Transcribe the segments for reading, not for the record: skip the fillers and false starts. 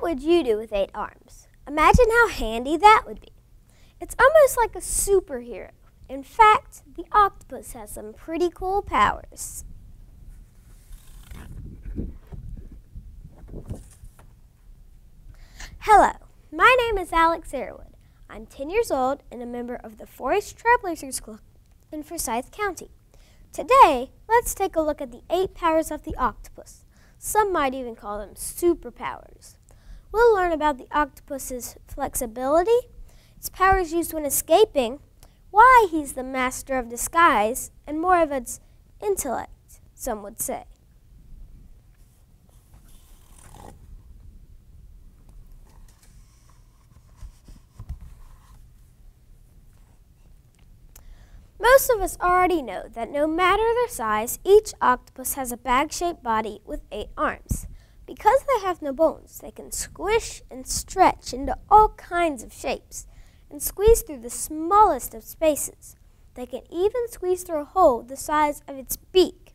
What would you do with 8 arms? Imagine how handy that would be. It's almost like a superhero. In fact, the octopus has some pretty cool powers. Hello, my name is Alex Arrowood. I'm 10 years old and a member of the 4-H Trailblazers Club in Forsyth County. Today, let's take a look at the 8 powers of the octopus. Some might even call them superpowers. We'll learn about the octopus's flexibility, its powers used when escaping, why he's the master of disguise, and more of its intellect, some would say. Most of us already know that no matter their size, each octopus has a bag-shaped body with 8 arms. Because they have no bones, they can squish and stretch into all kinds of shapes and squeeze through the smallest of spaces. They can even squeeze through a hole the size of its beak.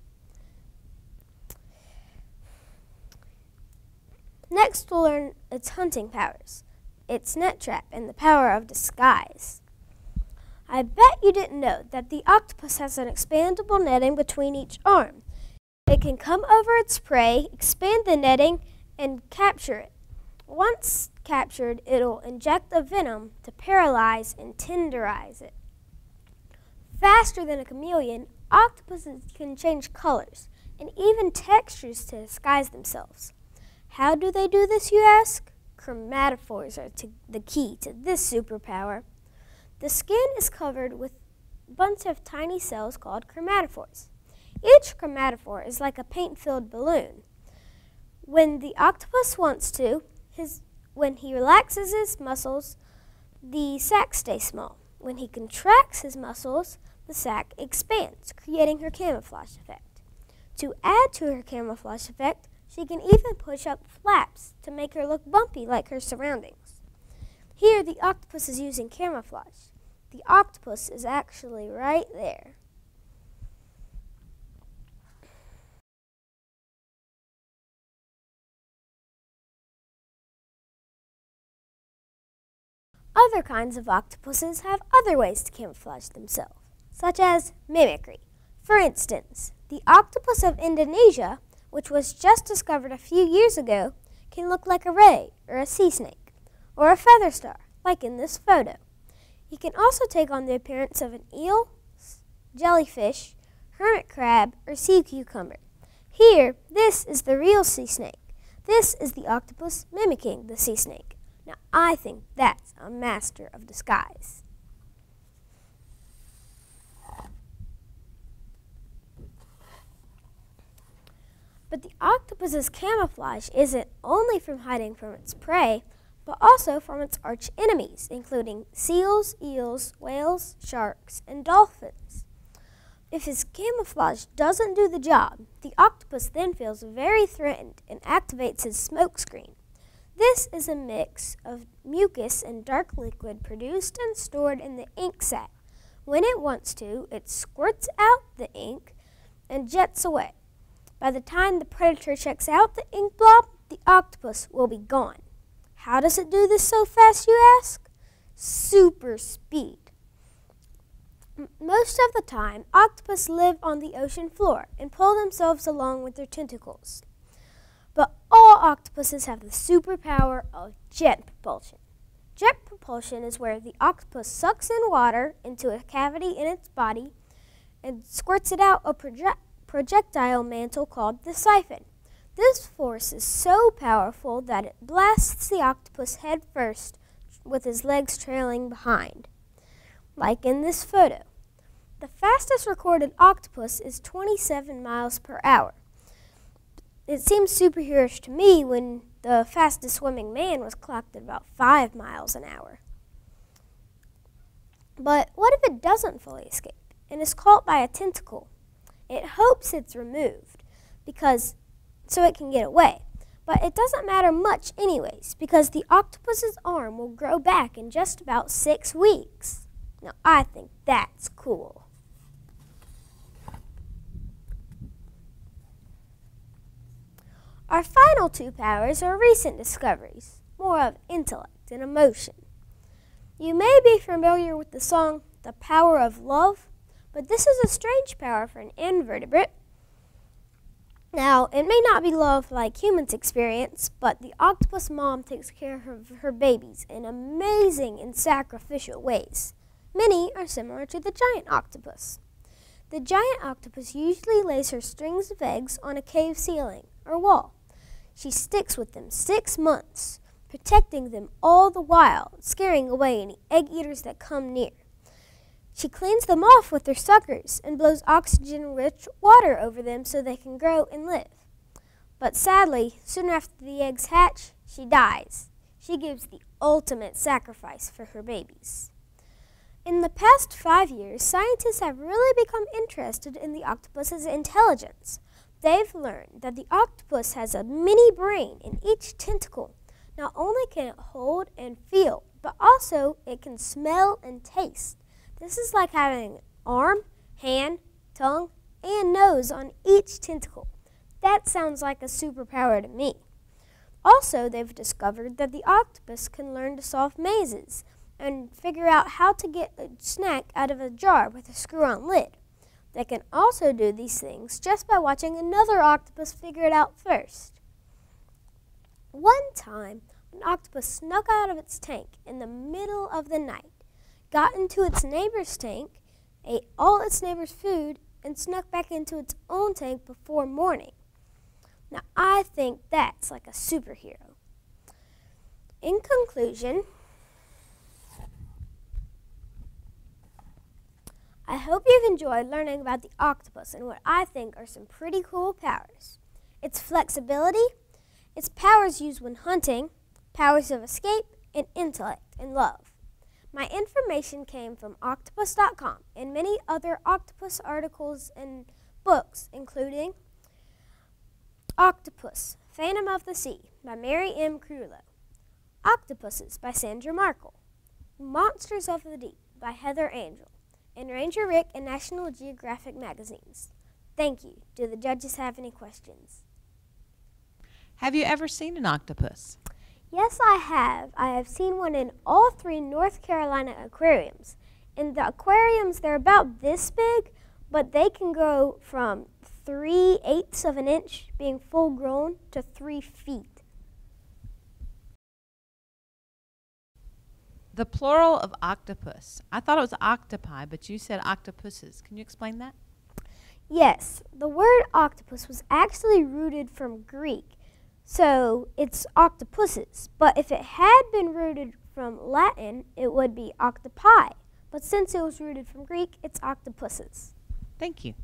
Next, we'll learn its hunting powers, its net trap, and the power of disguise. I bet you didn't know that the octopus has an expandable netting between each arm. It can come over its prey, expand the netting, and capture it. Once captured, it'll inject a venom to paralyze and tenderize it. Faster than a chameleon, octopuses can change colors and even textures to disguise themselves. How do they do this, you ask? Chromatophores are the key to this superpower. The skin is covered with a bunch of tiny cells called chromatophores. Each chromatophore is like a paint-filled balloon. When the octopus wants to, when he relaxes his muscles, the sac stays small. When he contracts his muscles, the sac expands, creating her camouflage effect. To add to her camouflage effect, she can even push up flaps to make her look bumpy like her surroundings. Here, the octopus is using camouflage. The octopus is actually right there. Other kinds of octopuses have other ways to camouflage themselves, such as mimicry. For instance, the octopus of Indonesia, which was just discovered a few years ago, can look like a ray or a sea snake, or a feather star, like in this photo. He can also take on the appearance of an eel, jellyfish, hermit crab, or sea cucumber. Here, this is the real sea snake. This is the octopus mimicking the sea snake. Now, I think that's a master of disguise. But the octopus's camouflage isn't only from hiding from its prey, but also from its arch enemies, including seals, eels, whales, sharks, and dolphins. If his camouflage doesn't do the job, the octopus then feels very threatened and activates his smoke screen. This is a mix of mucus and dark liquid produced and stored in the ink sac. When it wants to, it squirts out the ink and jets away. By the time the predator checks out the ink blob, the octopus will be gone. How does it do this so fast, you ask? Super speed. Most of the time, octopus live on the ocean floor and pull themselves along with their tentacles. But all octopuses have the superpower of jet propulsion. Jet propulsion is where the octopus sucks in water into a cavity in its body and squirts it out a projectile mantle called the siphon. This force is so powerful that it blasts the octopus head first with his legs trailing behind, like in this photo. The fastest recorded octopus is 27 miles per hour. It seems superheroish to me when the fastest swimming man was clocked at about 5 miles an hour. But what if it doesn't fully escape and is caught by a tentacle? It hopes it's removed so it can get away. But it doesn't matter much anyways, because the octopus's arm will grow back in just about 6 weeks. Now, I think that's cool. Our final two powers are recent discoveries, more of intellect and emotion. You may be familiar with the song, The Power of Love, but this is a strange power for an invertebrate. Now, it may not be love like humans experience, but the octopus mom takes care of her babies in amazing and sacrificial ways. Many are similar to the giant octopus. The giant octopus usually lays her strings of eggs on a cave ceiling or wall. She sticks with them 6 months, protecting them all the while, scaring away any egg eaters that come near. She cleans them off with her suckers and blows oxygen-rich water over them so they can grow and live. But sadly, soon after the eggs hatch, she dies. She gives the ultimate sacrifice for her babies. In the past 5 years, scientists have really become interested in the octopus's intelligence. They've learned that the octopus has a mini brain in each tentacle. Not only can it hold and feel, but also it can smell and taste. This is like having an arm, hand, tongue, and nose on each tentacle. That sounds like a superpower to me. Also, they've discovered that the octopus can learn to solve mazes and figure out how to get a snack out of a jar with a screw-on lid. They can also do these things just by watching another octopus figure it out first. One time, an octopus snuck out of its tank in the middle of the night, got into its neighbor's tank, ate all its neighbor's food, and snuck back into its own tank before morning. Now, I think that's like a superhero. In conclusion, I hope you've enjoyed learning about the octopus and what I think are some pretty cool powers. Its flexibility, its powers used when hunting, powers of escape, and intellect and love. My information came from octopus.com and many other octopus articles and books, including Octopus, Phantom of the Sea by Mary M. Crullo, Octopuses by Sandra Markle, Monsters of the Deep by Heather Angel, and Ranger Rick and National Geographic magazines. Thank you. Do the judges have any questions? Have you ever seen an octopus? Yes, I have. I have seen one in all 3 North Carolina aquariums. In the aquariums, they're about this big, but they can go from 3/8 of an inch, being full grown, to 3 feet. The plural of octopus. I thought it was octopi, but you said octopuses. Can you explain that? Yes, the word octopus was actually rooted from Greek, so it's octopuses. But if it had been rooted from Latin, it would be octopi. But since it was rooted from Greek, it's octopuses. Thank you.